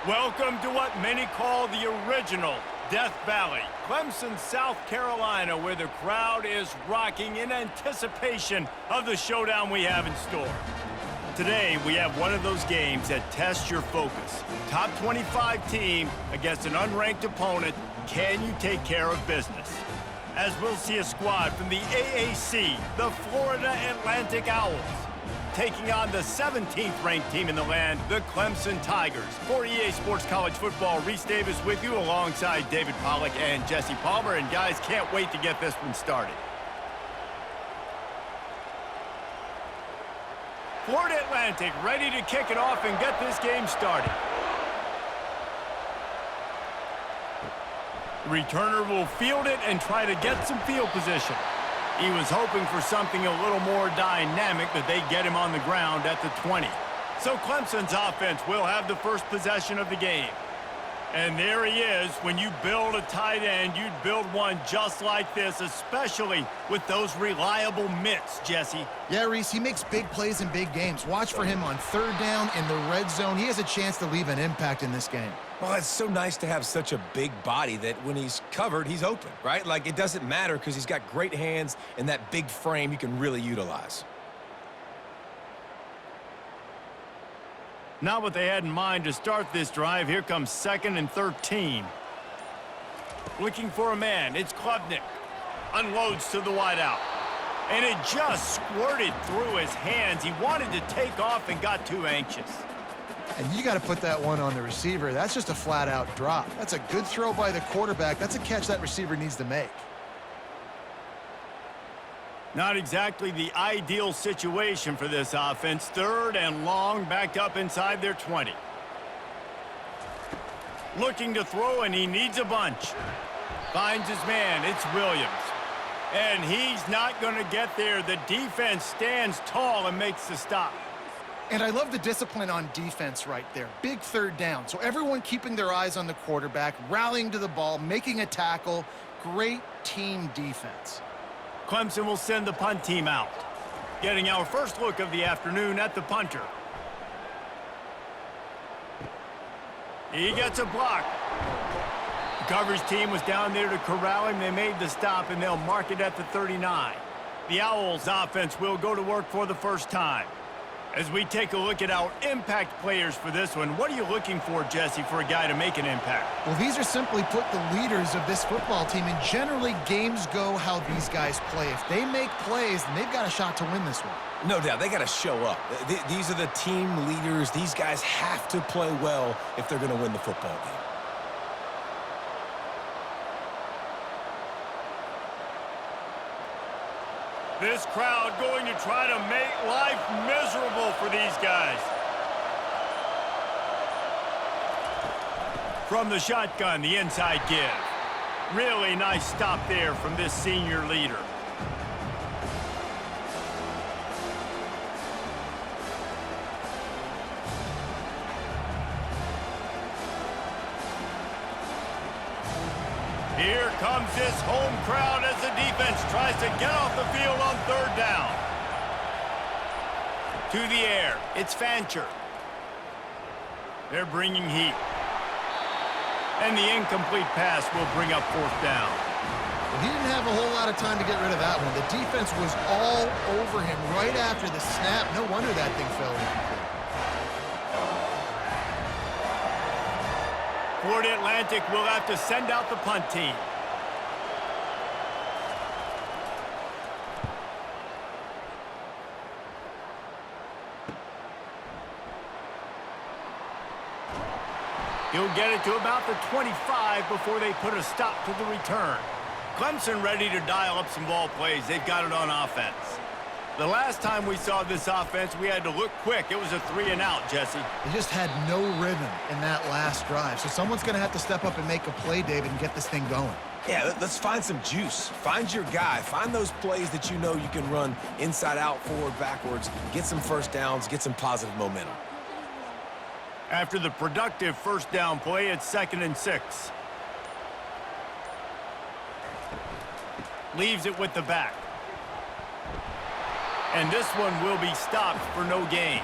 Welcome to what many call the original Death Valley, Clemson, South Carolina, where the crowd is rocking in anticipation of the showdown we have in store. Today, we have one of those games that tests your focus. Top 25 team against an unranked opponent. Can you take care of business? As we'll see a squad from the AAC, the Florida Atlantic Owls, taking on the 17th ranked team in the land, the Clemson Tigers. For EA Sports College Football, Reese Davis with you alongside David Pollack and Jesse Palmer. And guys, can't wait to get this one started. Florida Atlantic ready to kick it off and get this game started. The returner will field it and try to get some field position. He was hoping for something a little more dynamic, but they get him on the ground at the 20. So Clemson's offense will have the first possession of the game. And there he is. When you build a tight end, you'd build one just like this, especially with those reliable mitts, Jesse. Yeah, Reese, he makes big plays in big games. Watch for him on third down in the red zone. He has a chance to leave an impact in this game. Well, it's so nice to have such a big body that when he's covered, he's open, right? Like, it doesn't matter because he's got great hands and that big frame he can really utilize. Not what they had in mind to start this drive. Here comes 2nd and 13. Looking for a man. It's Klubnik. Unloads to the wideout. And it just squirted through his hands. He wanted to take off and got too anxious. And you got to put that one on the receiver. That's just a flat-out drop. That's a good throw by the quarterback. That's a catch that receiver needs to make. Not exactly the ideal situation for this offense. 3rd and long, backed up inside their 20. Looking to throw, and he needs a bunch. Finds his man. It's Williams. And he's not going to get there. The defense stands tall and makes the stop. And I love the discipline on defense right there. Big third down. So everyone keeping their eyes on the quarterback, rallying to the ball, making a tackle. Great team defense. Clemson will send the punt team out. Getting our first look of the afternoon at the punter. He gets a block. The coverage team was down there to corral him. They made the stop, and they'll mark it at the 39. The Owls offense will go to work for the first time. As we take a look at our impact players for this one, what are you looking for, Jesse, for a guy to make an impact? Well, these are simply put the leaders of this football team, and generally games go how these guys play. If they make plays, then they've got a shot to win this one. No doubt, they got to show up. These are the team leaders. These guys have to play well if they're going to win the football game. This crowd going to try to make life miserable for these guys. From the shotgun, the inside give. Really nice stop there from this senior leader. Here comes this home crowd as the defense tries to get off the field on 3rd down. To the air, it's Fancher. They're bringing heat. And the incomplete pass will bring up 4th down. Well, he didn't have a whole lot of time to get rid of that one. The defense was all over him right after the snap. No wonder that thing fell incomplete. Florida Atlantic will have to send out the punt team. He'll get it to about the 25 before they put a stop to the return. Clemson ready to dial up some ball plays. They've got it on offense. The last time we saw this offense, we had to look quick. It was a 3-and-out, Jesse. They just had no rhythm in that last drive. So someone's going to have to step up and make a play, David, and get this thing going. Yeah, let's find some juice. Find your guy. Find those plays that you know you can run inside out, forward, backwards. Get some first downs. Get some positive momentum. After the productive first down play, it's 2nd and 6. Leaves it with the back. And this one will be stopped for no gain.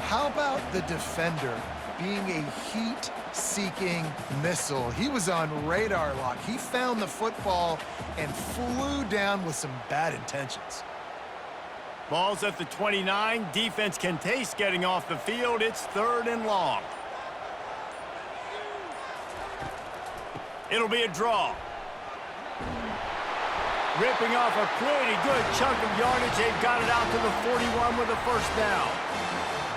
How about the defender being a heat-seeking missile. He was on radar lock. He found the football and flew down with some bad intentions. Ball's at the 29. Defense can taste getting off the field. It's 3rd and long. It'll be a draw. Ripping off a pretty good chunk of yardage. They've got it out to the 41 with a first down.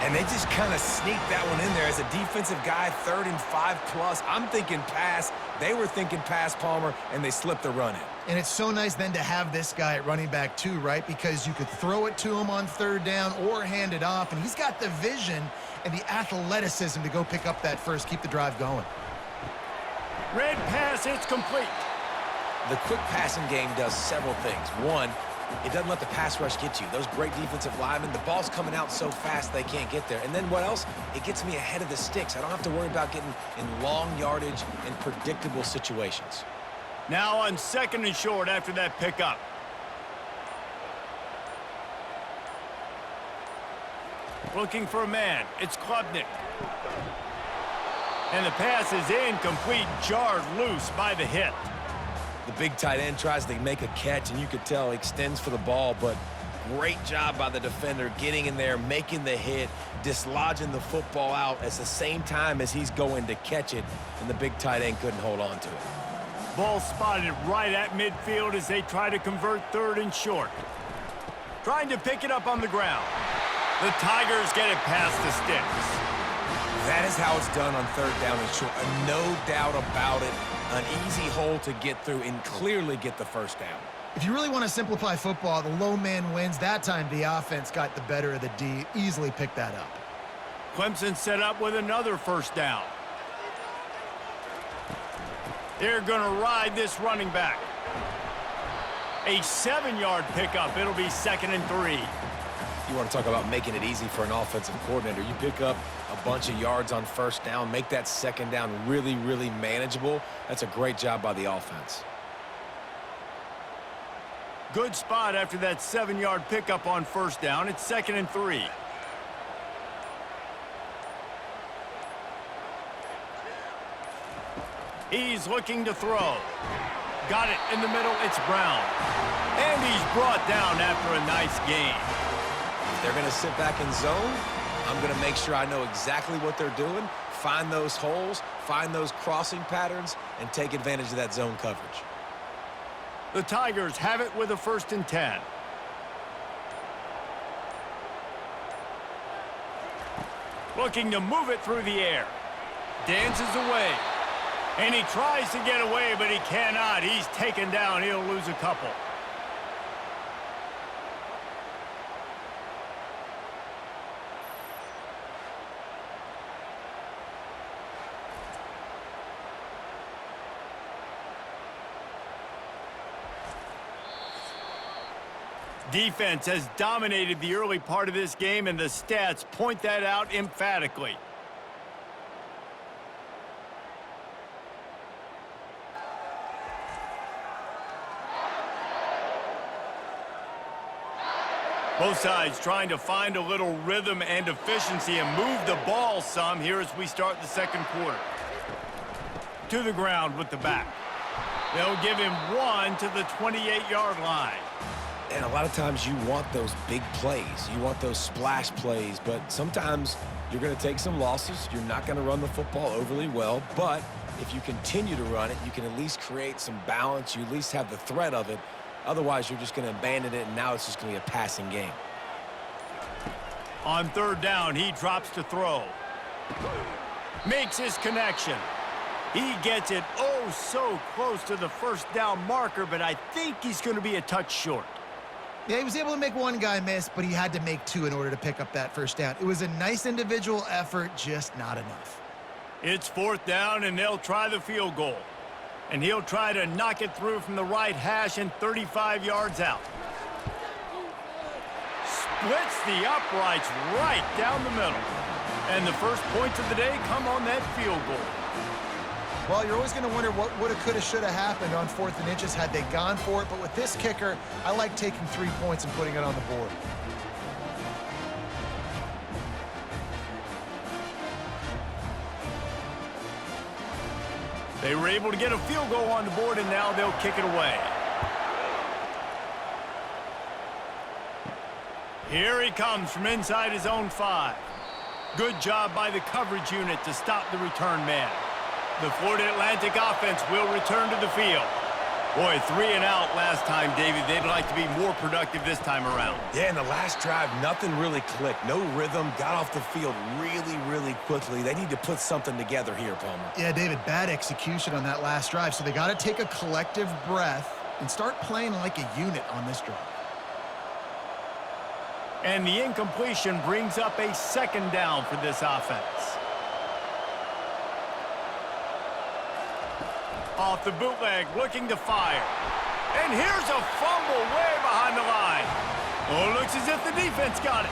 And they just kind of sneaked that one in there as a defensive guy, 3rd and 5+. I'm thinking pass. They were thinking pass, Palmer, and they slipped the run in. And it's so nice then to have this guy at running back too, right? Because you could throw it to him on 3rd down or hand it off, and he's got the vision and the athleticism to go pick up that first, keep the drive going. Red pass, it's complete. The quick passing game does several things. One, it doesn't let the pass rush get you. Those great defensive linemen, the ball's coming out so fast they can't get there. And then what else? It gets me ahead of the sticks. I don't have to worry about getting in long yardage and predictable situations. Now on 2nd and short after that pickup. Looking for a man. It's Klubnik. And the pass is incomplete, jarred loose by the hit. The big tight end tries to make a catch, and you could tell he extends for the ball, but great job by the defender getting in there, making the hit, dislodging the football out at the same time as he's going to catch it, and the big tight end couldn't hold on to it. Ball spotted right at midfield as they try to convert 3rd and short. Trying to pick it up on the ground. The Tigers get it past the sticks. That is how it's done on 3rd down and short. No doubt about it. An easy hole to get through and clearly get the first down. If you really want to simplify football, the low man wins. That time the offense got the better of the D. Easily picked that up. Clemson set up with another first down. They're going to ride this running back. A 7-yard pickup. It'll be 2nd and 3. You want to talk about making it easy for an offensive coordinator. You pick up a bunch of yards on 1st down, make that 2nd down really, really manageable. That's a great job by the offense. Good spot after that 7-yard pickup on 1st down. It's 2nd and 3. He's looking to throw. Got it in the middle. It's Brown. And he's brought down after a nice gain. If they're going to sit back in zone, I'm going to make sure I know exactly what they're doing, find those holes, find those crossing patterns, and take advantage of that zone coverage. The Tigers have it with a 1st and 10. Looking to move it through the air. Dances away. And he tries to get away, but he cannot. He's taken down. He'll lose a couple. Defense has dominated the early part of this game, and the stats point that out emphatically. Both sides trying to find a little rhythm and efficiency and move the ball some here as we start the 2nd quarter. To the ground with the back. They'll give him 1 to the 28-yard line. And a lot of times you want those big plays. You want those splash plays, but sometimes you're going to take some losses. You're not going to run the football overly well, but if you continue to run it, you can at least create some balance. You at least have the threat of it. Otherwise, you're just going to abandon it, and now it's just going to be a passing game. On 3rd down, he drops to throw. Makes his connection. He gets it oh so close to the 1st down marker, but I think he's going to be a touch short. Yeah, he was able to make one guy miss, but he had to make 2 in order to pick up that 1st down. It was a nice individual effort, just not enough. It's 4th down, and they'll try the field goal. And he'll try to knock it through from the right hash and 35 yards out. Splits the uprights right down the middle. And the first points of the day come on that field goal. Well, you're always going to wonder what woulda, coulda, shoulda happened on 4th and inches had they gone for it. But with this kicker, I like taking 3 points and putting it on the board. They were able to get a field goal on the board, and now they'll kick it away. Here he comes from inside his own 5. Good job by the coverage unit to stop the return man. The Florida Atlantic offense will return to the field. Boy, 3 and out last time, David. They'd like to be more productive this time around. Yeah, in the last drive, nothing really clicked. No rhythm, got off the field really quickly. They need to put something together here, Palmer. Yeah, David, bad execution on that last drive, so they got to take a collective breath and start playing like a unit on this drive. And the incompletion brings up a 2nd down for this offense. Off the bootleg, looking to fire. And here's a fumble way behind the line. Oh, looks as if the defense got it.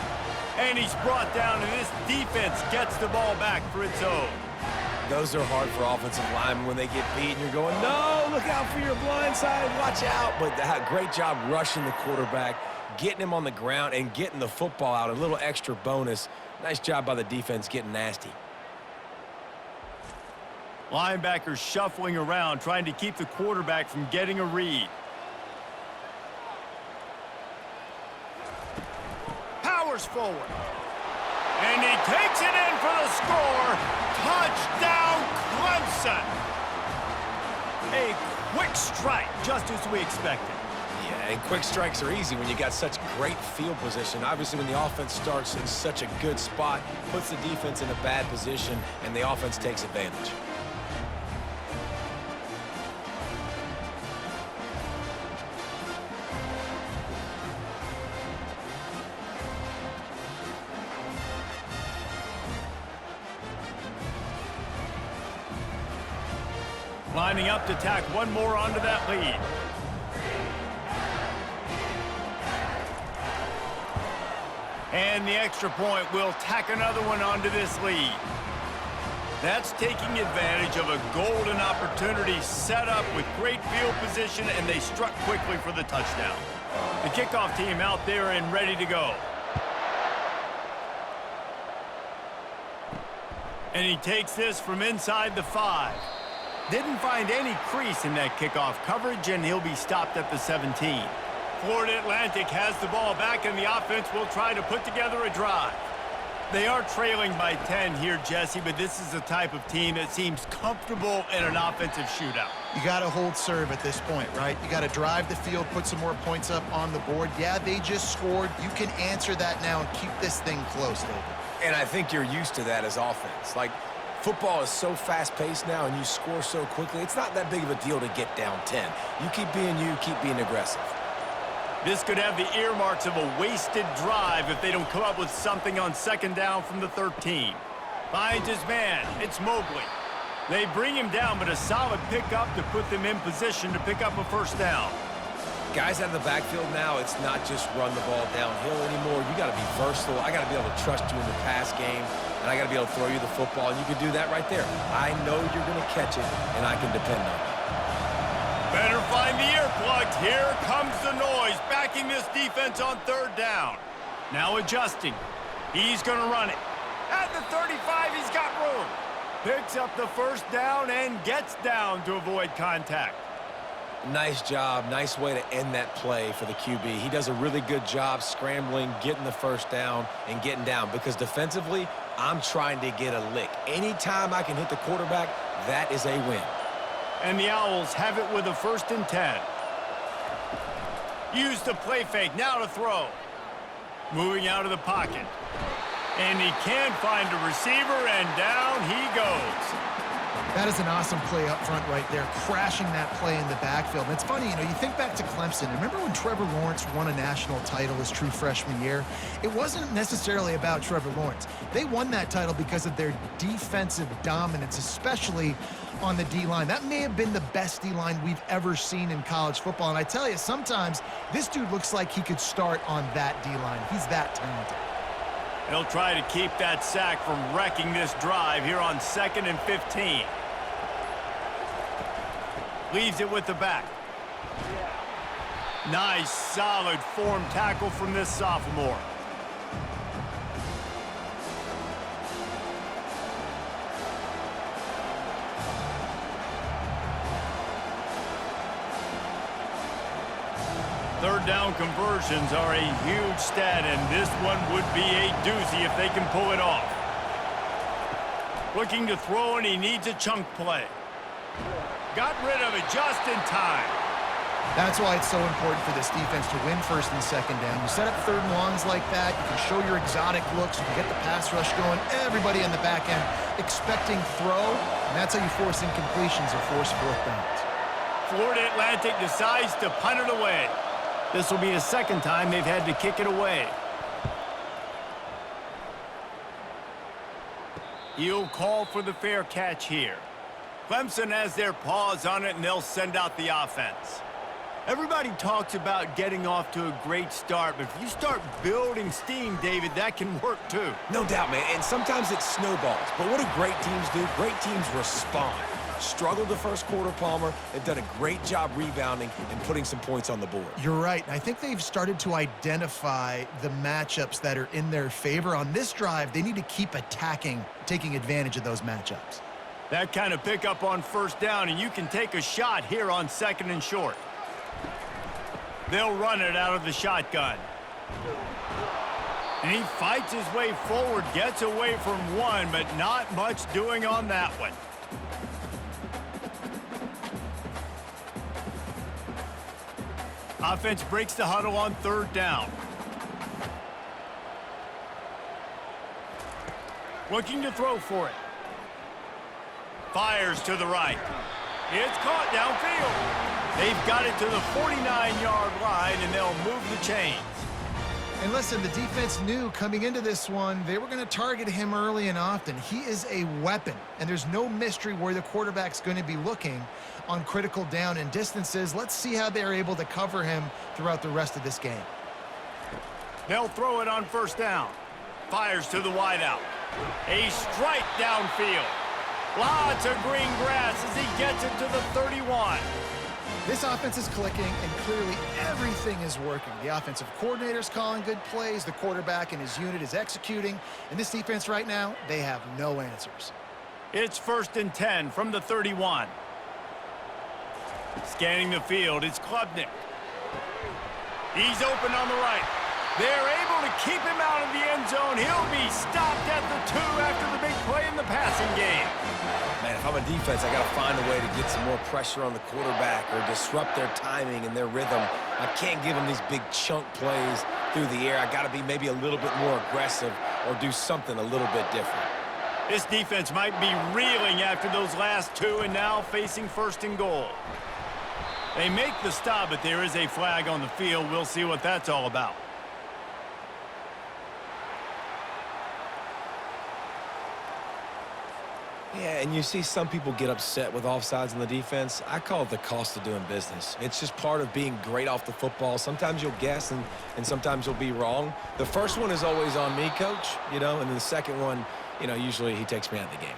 And he's brought down, and this defense gets the ball back for its own. Those are hard for offensive linemen when they get beat, and you're going, no, look out for your blind side, watch out. But great job rushing the quarterback, getting him on the ground, and getting the football out. A little extra bonus. Nice job by the defense getting nasty. Linebackers shuffling around, trying to keep the quarterback from getting a read. Powers forward. And he takes it in for the score. Touchdown, Clemson. A quick strike, just as we expected. Yeah, and quick strikes are easy when you got such great field position. Obviously, when the offense starts in such a good spot, puts the defense in a bad position, and the offense takes advantage. Lining up to tack one more onto that lead. And the extra point will tack another one onto this lead. That's taking advantage of a golden opportunity set up with great field position, and they struck quickly for the touchdown. The kickoff team out there and ready to go. And he takes this from inside the 5. Didn't find any crease in that kickoff coverage, and he'll be stopped at the 17. Florida Atlantic has the ball back, and the offense will try to put together a drive. They are trailing by 10 here, Jesse, but this is the type of team that seems comfortable in an offensive shootout. You got to hold serve at this point, right? You got to drive the field, put some more points up on the board. Yeah, they just scored. You can answer that now and keep this thing close, David. And I think you're used to that as offense. Like, football is so fast-paced now, and you score so quickly, it's not that big of a deal to get down 10. You keep being aggressive. This could have the earmarks of a wasted drive if they don't come up with something on 2nd down from the 13. Finds his man. It's Mobley. They bring him down, but a solid pickup to put them in position to pick up a 1st down. Guys out of the backfield now, it's not just run the ball downhill anymore. You got to be versatile. I got to be able to trust you in the pass game, and I got to be able to throw you the football, and you can do that right there. I know you're going to catch it, and I can depend on it. Better find the earplugs. Here comes the noise, backing this defense on 3rd down. Now adjusting. He's going to run it. At the 35, he's got room. Picks up the 1st down and gets down to avoid contact. Nice job. Nice way to end that play for the QB. He does a really good job scrambling, getting the 1st down, and getting down. Because defensively, I'm trying to get a lick. Anytime I can hit the quarterback, that is a win. And the Owls have it with a 1st and 10. Use the play fake, now to throw. Moving out of the pocket. And he can find a receiver, and down he goes. That is an awesome play up front right there, crashing that play in the backfield. And it's funny, you think back to Clemson. Remember when Trevor Lawrence won a national title his true freshman year? It wasn't necessarily about Trevor Lawrence. They won that title because of their defensive dominance, especially on the D-line. That may have been the best D-line we've ever seen in college football. And I tell you, sometimes this dude looks like he could start on that D-line. He's that talented. He'll try to keep that sack from wrecking this drive here on 2nd and 15. Leaves it with the back. Nice, solid form tackle from this sophomore. Third down conversions are a huge stat, and this one would be a doozy if they can pull it off. Looking to throw, and he needs a chunk play. Got rid of it just in time. That's why it's so important for this defense to win first and second down. You set up third and longs like that, you can show your exotic looks, you can get the pass rush going, everybody in the back end expecting throw, and that's how you force incompletions or force fourth downs. Florida Atlantic decides to punt it away. This will be the second time they've had to kick it away. He'll call for the fair catch here. Clemson has their paws on it, and they'll send out the offense. Everybody talks about getting off to a great start, but if you start building steam, David, that can work too. No doubt, man, and sometimes it snowballs. But what do great teams do? Great teams respond. Struggled the first quarter, Palmer. They've done a great job rebounding and putting some points on the board. You're right. I think they've started to identify the matchups that are in their favor. On this drive, they need to keep attacking, taking advantage of those matchups. That kind of pickup on first down, and you can take a shot here on second and short. They'll run it out of the shotgun. And he fights his way forward, gets away from one, but not much doing on that one. Offense breaks the huddle on third down. Looking to throw for it. Fires to the right. It's caught downfield. They've got it to the 49-yard line, and they'll move the chains. And listen, the defense knew coming into this one, they were going to target him early and often. He is a weapon, and there's no mystery where the quarterback's going to be looking on critical down and distances. Let's see how they're able to cover him throughout the rest of this game. They'll throw it on first down. Fires to the wideout. A strike downfield. Lots of green grass as he gets it to the 31. This offense is clicking, and clearly everything is working. The offensive coordinator's calling good plays, the quarterback and his unit is executing, and this defense right now, they have no answers. It's 1st and 10 from the 31. Scanning the field, it's Klubnik. He's open on the right. They're able to keep him out of the end zone. He'll be stopped at the 2 after the big play in the passing game. Man, if I'm a defense, I got to find a way to get some more pressure on the quarterback or disrupt their timing and their rhythm. I can't give them these big chunk plays through the air. I got to be maybe a little bit more aggressive or do something a little bit different. This defense might be reeling after those last 2 and now facing 1st and goal. They make the stop, but there is a flag on the field. We'll see what that's all about. Yeah, and you see some people get upset with offsides in the defense. I call it the cost of doing business. It's just part of being great off the football. Sometimes you'll guess and sometimes you'll be wrong. The first one is always on me, Coach, and then the second one, usually he takes me out of the game.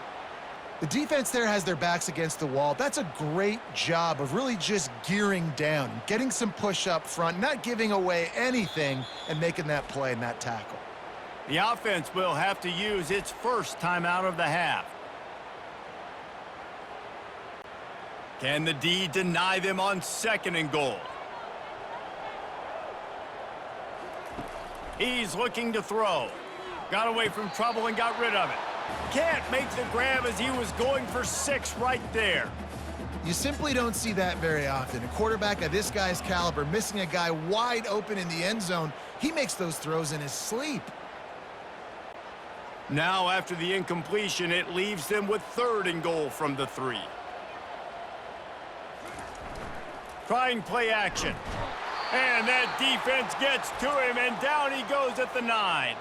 The defense there has their backs against the wall. That's a great job of really just gearing down, getting some push up front, not giving away anything, and making that play and that tackle. The offense will have to use its first timeout of the half. Can the D deny them on 2nd and goal? He's looking to throw. Got away from trouble and got rid of it. Can't make the grab as he was going for 6 right there. You simply don't see that very often. A quarterback of this guy's caliber missing a guy wide open in the end zone, he makes those throws in his sleep. Now after the incompletion, it leaves them with 3rd and goal from the 3. Trying play action. And that defense gets to him, and down he goes at the 9.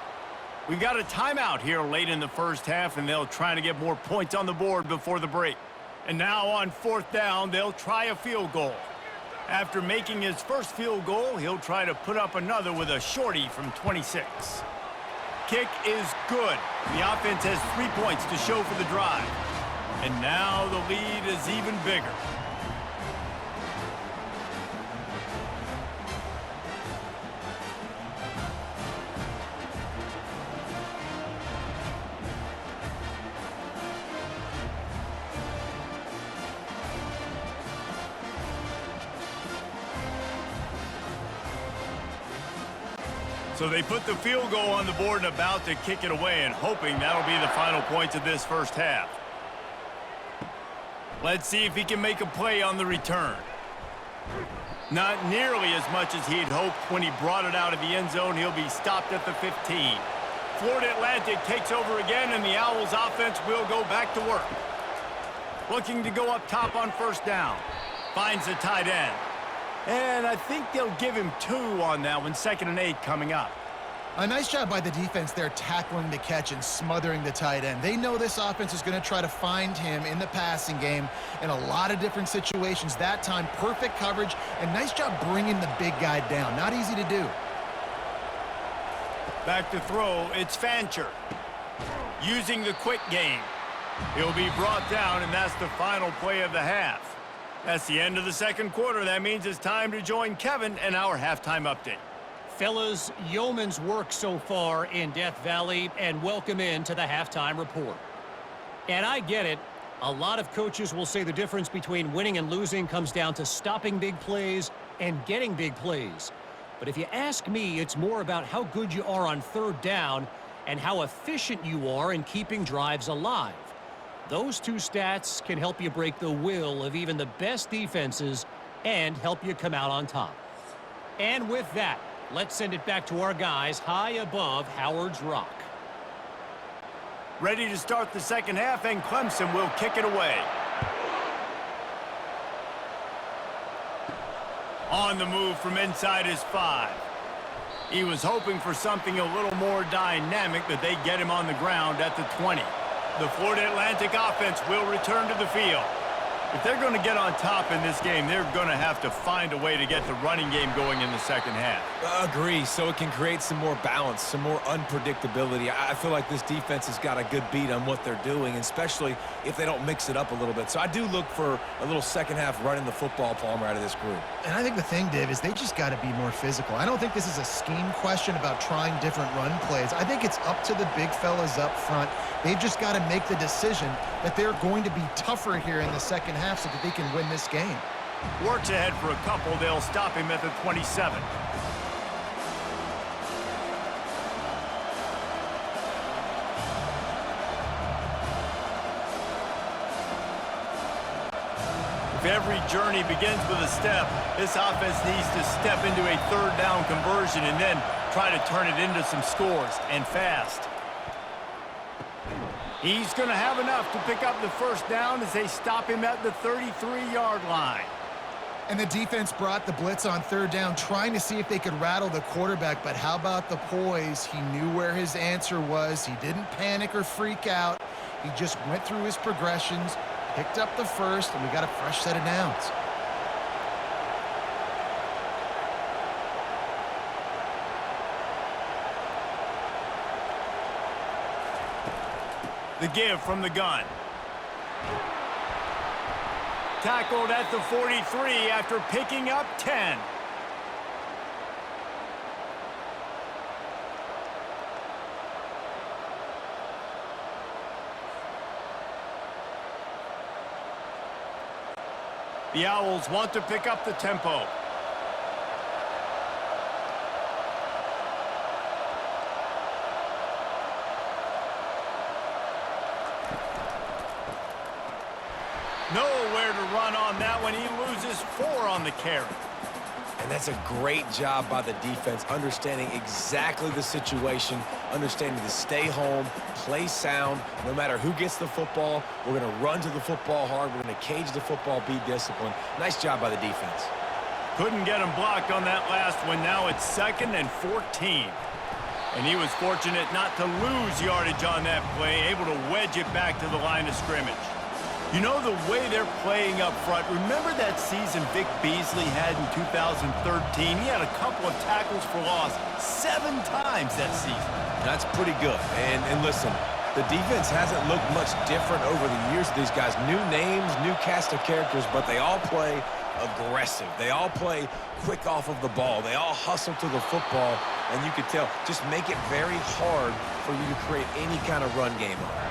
We've got a timeout here late in the first half, and they'll try to get more points on the board before the break. And now on 4th down, they'll try a field goal. After making his first field goal, he'll try to put up another with a shorty from 26. Kick is good. The offense has 3 points to show for the drive. And now the lead is even bigger. So they put the field goal on the board and about to kick it away, and hoping that'll be the final points of this first half. Let's see if he can make a play on the return. Not nearly as much as he'd hoped when he brought it out of the end zone. He'll be stopped at the 15. Florida Atlantic takes over again, and the Owls offense will go back to work. Looking to go up top on first down. Finds the tight end. And I think they'll give him 2 on that one. 2nd and 8 coming up. A nice job by the defense there tackling the catch and smothering the tight end. They know this offense is going to try to find him in the passing game in a lot of different situations. That time, perfect coverage, and nice job bringing the big guy down. Not easy to do. Back to throw, it's Fancher. Using the quick game. He'll be brought down, and that's the final play of the half. That's the end of the second quarter. That means it's time to join Kevin and our halftime update. Fellas, yeoman's work so far in Death Valley, and welcome in to the halftime report. And I get it. A lot of coaches will say the difference between winning and losing comes down to stopping big plays and getting big plays. But if you ask me, it's more about how good you are on third down and how efficient you are in keeping drives alive. Those 2 stats can help you break the will of even the best defenses and help you come out on top. And with that, let's send it back to our guys high above Howard's Rock. Ready to start the second half, and Clemson will kick it away. On the move from inside his 5. He was hoping for something a little more dynamic, but they get him on the ground at the 20. The Florida Atlantic offense will return to the field. If they're going to get on top in this game, they're going to have to find a way to get the running game going in the second half. Agree, so it can create some more balance, some more unpredictability. I feel like this defense has got a good beat on what they're doing, especially if they don't mix it up a little bit. So I do look for a little second half running the football, Palmer, out of this group. And I think the thing, Dave, is they just got to be more physical. I don't think this is a scheme question about trying different run plays. I think it's up to the big fellas up front. They've just got to make the decision that they're going to be tougher here in the second half so that they can win this game. Works ahead for a couple. They'll stop him at the 27. If every journey begins with a step, this offense needs to step into a third down conversion and then try to turn it into some scores, and fast. He's going to have enough to pick up the first down as they stop him at the 33-yard line. And the defense brought the blitz on third down, trying to see if they could rattle the quarterback. But how about the poise? He knew where his answer was. He didn't panic or freak out. He just went through his progressions, picked up the first, and we got a fresh set of downs. The give from the gun. Tackled at the 43 after picking up 10. The Owls want to pick up the tempo. Nowhere to run on that one. He loses 4 on the carry. And that's a great job by the defense, understanding exactly the situation, understanding to stay home, play sound. No matter who gets the football, we're going to run to the football hard. We're going to cage the football, be disciplined. Nice job by the defense. Couldn't get him blocked on that last one. Now it's 2nd and 14. And he was fortunate not to lose yardage on that play, able to wedge it back to the line of scrimmage. You know the way they're playing up front. Remember that season Vic Beasley had in 2013? He had a couple of tackles for loss 7 times that season. That's pretty good. And listen, the defense hasn't looked much different over the years. These guys, new names, new cast of characters, but they all play aggressive. They all play quick off of the ball. They all hustle to the football, and you can tell, just make it very hard for you to create any kind of run game on it.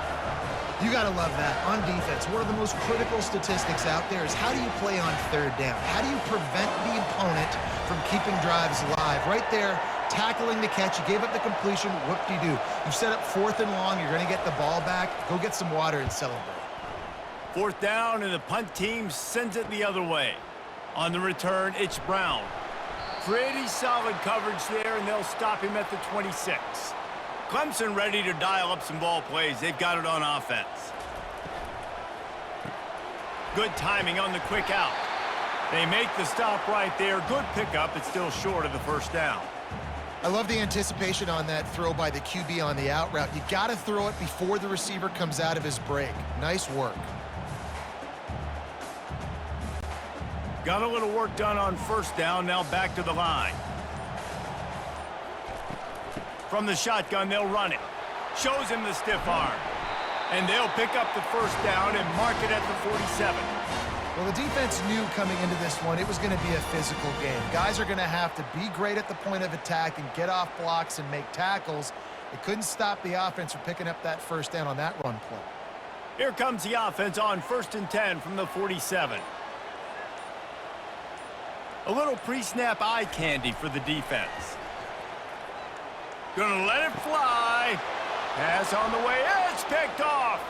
You got to love that. On defense, one of the most critical statistics out there is how do you play on third down? How do you prevent the opponent from keeping drives alive? Right there, tackling the catch. You gave up the completion. Whoop-de-doo. You've set up 4th and long. You're going to get the ball back. Go get some water and celebrate. 4th down, and the punt team sends it the other way. On the return, it's Brown. Pretty solid coverage there, and they'll stop him at the 26. Clemson ready to dial up some ball plays. They've got it on offense. Good timing on the quick out. They make the stop right there. Good pickup. It's still short of the 1st down. I love the anticipation on that throw by the QB on the out route. You got to throw it before the receiver comes out of his break. Nice work. Got a little work done on 1st down. Now back to the line. From the shotgun, they'll run it. Shows him the stiff arm. And they'll pick up the 1st down and mark it at the 47. Well, the defense knew coming into this one it was going to be a physical game. Guys are going to have to be great at the point of attack and get off blocks and make tackles. It couldn't stop the offense from picking up that 1st down on that run play. Here comes the offense on 1st and 10 from the 47. A little pre-snap eye candy for the defense. Gonna let it fly. Pass on the way. It's picked off.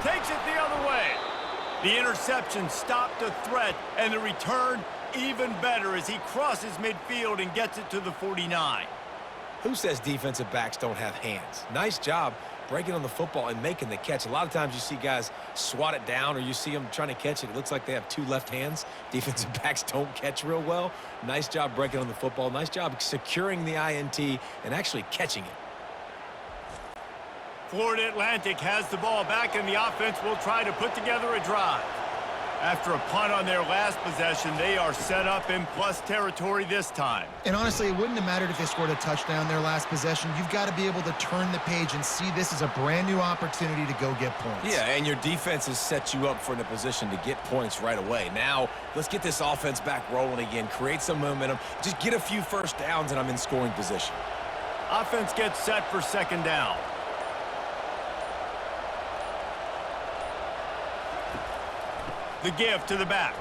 Takes it the other way. The interception stopped the threat, and the return even better as he crosses midfield and gets it to the 49. Who says defensive backs don't have hands? Nice job breaking on the football and making the catch. A lot of times you see guys swat it down, or you see them trying to catch it. It looks like they have 2 left hands. Defensive backs don't catch real well. Nice job breaking on the football. Nice job securing the INT and actually catching it. Florida Atlantic has the ball back, and the offense will try to put together a drive. After a punt on their last possession, they are set up in plus territory this time. And honestly, it wouldn't have mattered if they scored a touchdown their last possession. You've got to be able to turn the page and see this as a brand new opportunity to go get points. Yeah, and your defense has set you up for in a position to get points right away. Now, let's get this offense back rolling again, create some momentum, just get a few 1st downs, and I'm in scoring position. Offense gets set for 2nd down. The give to the back.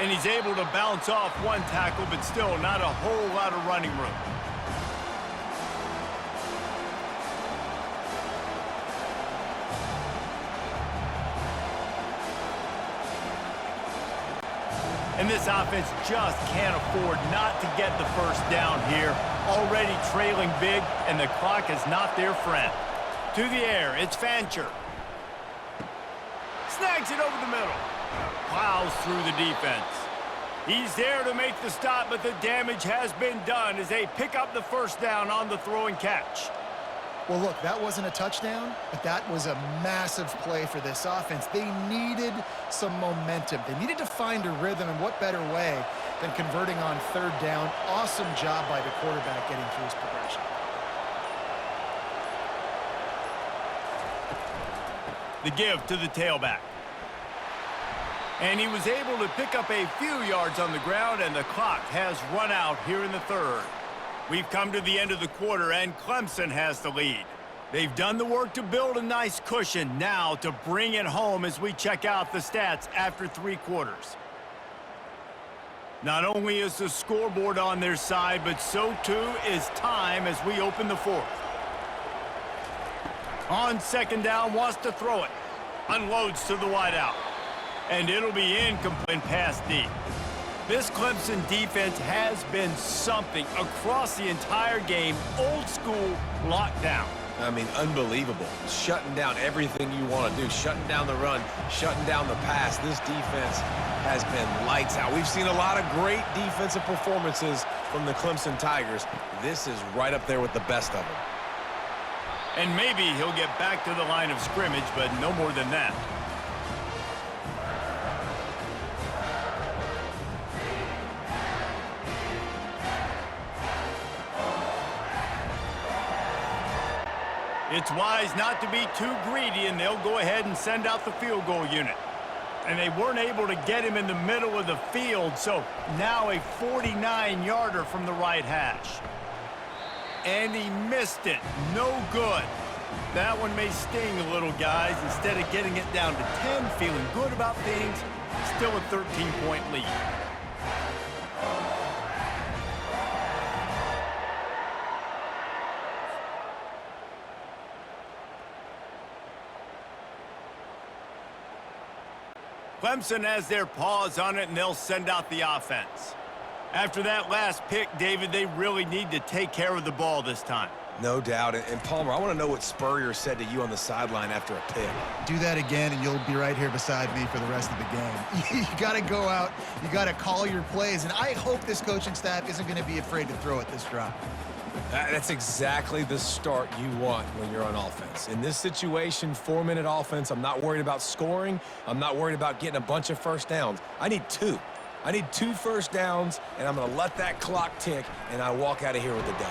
And he's able to bounce off one tackle, but still not a whole lot of running room. And this offense just can't afford not to get the 1st down here. Already trailing big, and the clock is not their friend. To the air, it's Fancher. Snags it over the middle. Plows through the defense. He's there to make the stop, but the damage has been done as they pick up the 1st down on the throw and catch. Well, look, that wasn't a touchdown, but that was a massive play for this offense. They needed some momentum. They needed to find a rhythm, and what better way than converting on 3rd down. Awesome job by the quarterback getting through his progression. The give to the tailback. And he was able to pick up a few yards on the ground, and the clock has run out here in the 3rd. We've come to the end of the quarter, and Clemson has the lead. They've done the work to build a nice cushion, now to bring it home as we check out the stats after 3 quarters. Not only is the scoreboard on their side, but so too is time as we open the 4th. On 2nd down, wants to throw it. Unloads to the wideout. And it'll be incomplete pass deep. This Clemson defense has been something across the entire game. Old school lockdown. I mean, unbelievable. Shutting down everything you want to do. Shutting down the run. Shutting down the pass. This defense has been lights out. We've seen a lot of great defensive performances from the Clemson Tigers. This is right up there with the best of them. And maybe he'll get back to the line of scrimmage, but no more than that. It's wise not to be too greedy, and they'll go ahead and send out the field goal unit. And they weren't able to get him in the middle of the field, so now a 49-yarder from the right hash. And he missed it. No good. That one may sting a little, guys. Instead of getting it down to 10, feeling good about things, still a 13-point lead. Clemson has their paws on it, and they'll send out the offense. After that last pick, David, they really need to take care of the ball this time. No doubt. And Palmer, I want to know what Spurrier said to you on the sideline after a pick. Do that again, and you'll be right here beside me for the rest of the game. You got to go out. You got to call your plays, and I hope this coaching staff isn't going to be afraid to throw at this drop. That's exactly the start you want when you're on offense. In this situation, 4-minute offense, I'm not worried about scoring. I'm not worried about getting a bunch of first downs. I need 2. I need 2 first downs, and I'm going to let that clock tick, and I walk out of here with a W.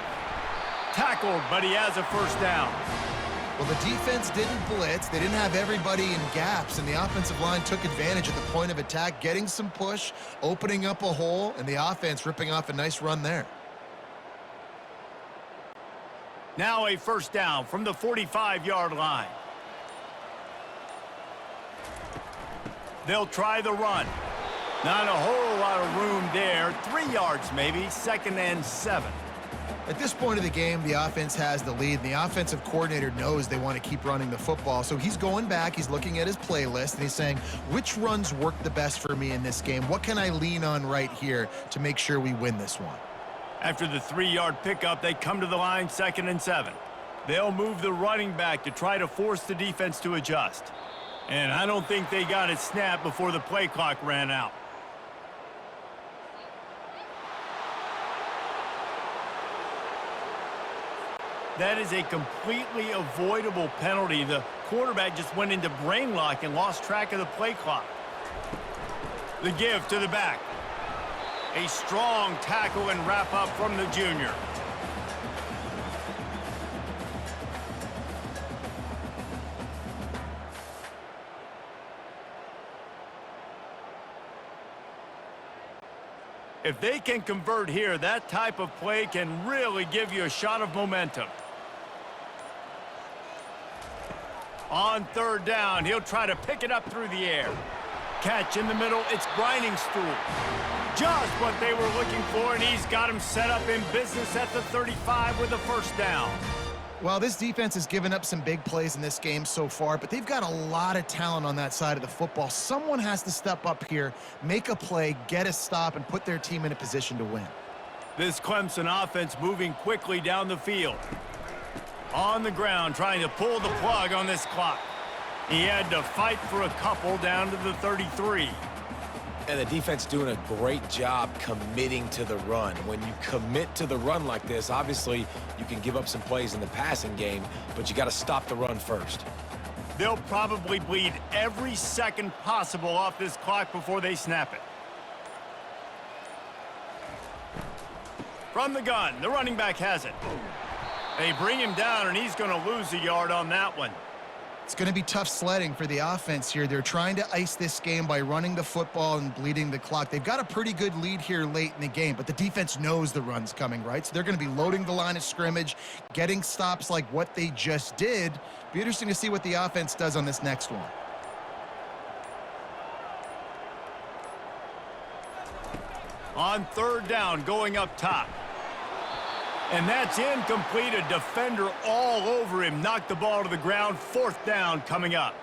Tackled, but he has a first down. Well, the defense didn't blitz. They didn't have everybody in gaps, and the offensive line took advantage at the point of attack, getting some push, opening up a hole, and the offense ripping off a nice run there. Now a first down from the 45-yard line. They'll try the run. Not a whole lot of room there. 3 yards maybe, 2nd and 7. At this point of the game, the offense has the lead, and the offensive coordinator knows they want to keep running the football. So he's going back, he's looking at his playlist, and he's saying, which runs work the best for me in this game? What can I lean on right here to make sure we win this one? After the 3-yard pickup, they come to the line, 2nd and 7. They'll move the running back to try to force the defense to adjust. And I don't think they got it snapped before the play clock ran out. That is a completely avoidable penalty. The quarterback just went into brain lock and lost track of the play clock. The give to the back. A strong tackle and wrap up from the junior. If they can convert here, that type of play can really give you a shot of momentum. On 3rd down, he'll try to pick it up through the air. Catch in the middle, it's Brining Stool. Just what they were looking for, and he's got him set up in business at the 35 with a first down. Well, this defense has given up some big plays in this game so far, but they've got a lot of talent on that side of the football. Someone has to step up here, make a play, get a stop, and put their team in a position to win. This Clemson offense moving quickly down the field. On the ground, trying to pull the plug on this clock. He had to fight for a couple down to the 33. And the defense doing a great job committing to the run. When you commit to the run like this, obviously you can give up some plays in the passing game, but you got to stop the run first. They'll probably bleed every second possible off this clock before they snap it. From the gun, the running back has it. They bring him down, and he's going to lose a yard on that one. It's going to be tough sledding for the offense here. They're trying to ice this game by running the football and bleeding the clock. They've got a pretty good lead here late in the game, but the defense knows the run's coming, right? So they're going to be loading the line of scrimmage, getting stops like what they just did. Be interesting to see what the offense does on this next one. On 3rd down, going up top. And that's incomplete. A defender all over him. Knocked the ball to the ground. 4th down coming up.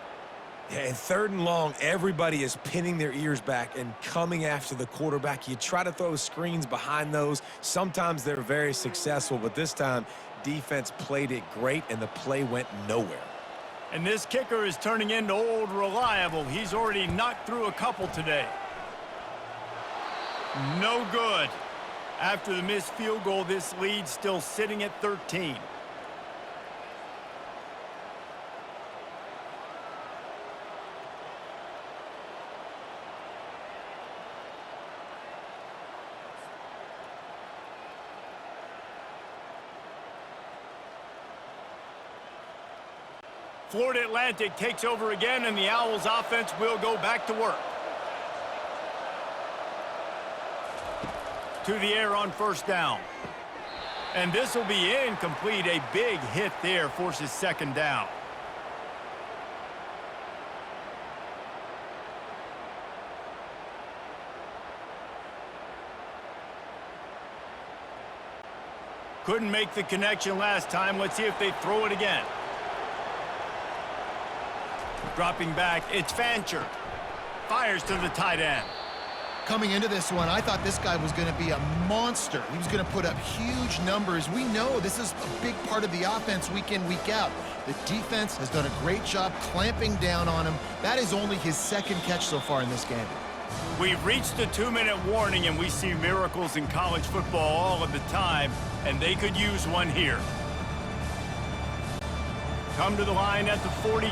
Yeah, and 3rd and long, everybody is pinning their ears back and coming after the quarterback. You try to throw screens behind those. Sometimes they're very successful, but this time, defense played it great, and the play went nowhere. And this kicker is turning into old reliable. He's already knocked through a couple today. No good. After the missed field goal, this lead still sitting at 13. Florida Atlantic takes over again, and the Owls offense will go back to work. To the air on 1st down. And this will be incomplete. A big hit there forces 2nd down. Couldn't make the connection last time. Let's see if they throw it again. Dropping back, it's Fancher. fires to the tight end. Coming into this one, I thought this guy was going to be a monster. He was going to put up huge numbers. We know this is a big part of the offense week in, week out. The defense has done a great job clamping down on him. That is only his second catch so far in this game. We've reached the 2-minute warning, and we see miracles in college football all of the time, and they could use one here. Come to the line at the 42,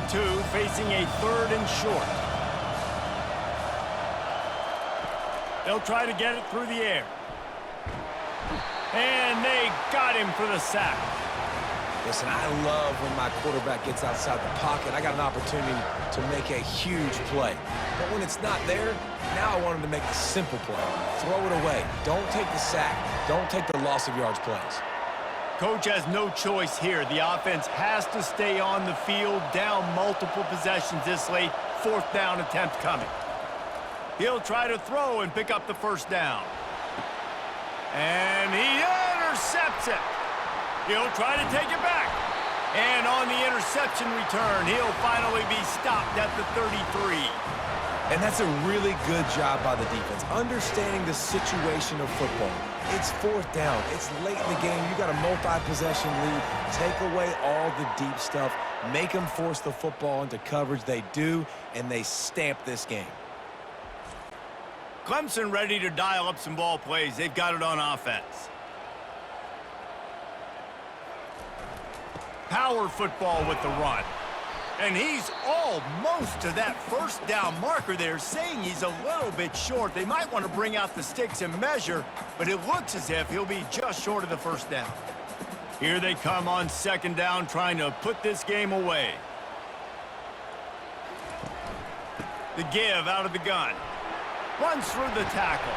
facing a 3rd and short. They'll try to get it through the air. And they got him for the sack. Listen, I love when my quarterback gets outside the pocket. I got an opportunity to make a huge play. But when it's not there, now I want him to make the simple play. Throw it away. Don't take the sack. Don't take the loss of yards plays. Coach has no choice here. The offense has to stay on the field, down multiple possessions this late. 4th down attempt coming. He'll try to throw and pick up the 1st down. And he intercepts it. He'll try to take it back. And on the interception return, he'll finally be stopped at the 33. And that's a really good job by the defense, understanding the situation of football. It's 4th down. It's late in the game. You got a multi-possession lead. Take away all the deep stuff. Make them force the football into coverage. They do, and they stamp this game. Clemson ready to dial up some ball plays. They've got it on offense. Power football with the run. And he's almost to that 1st down marker there, saying he's a little bit short. They might want to bring out the sticks and measure, but it looks as if he'll be just short of the 1st down. Here they come on 2nd down, trying to put this game away. The give out of the gun. Runs through the tackle.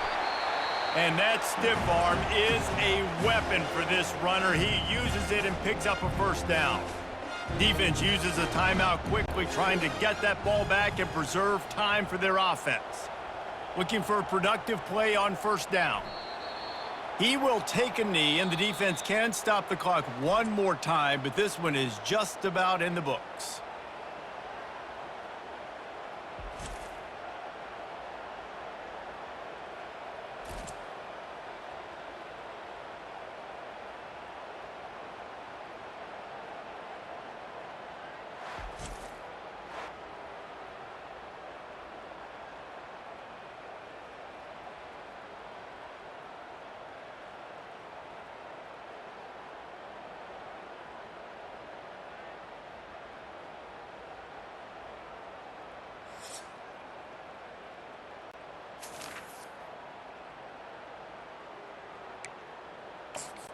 And that stiff arm is a weapon for this runner. He uses it and picks up a 1st down. Defense uses a timeout quickly, trying to get that ball back and preserve time for their offense. Looking for a productive play on 1st down. He will take a knee, and the defense can stop the clock one more time, but this one is just about in the books.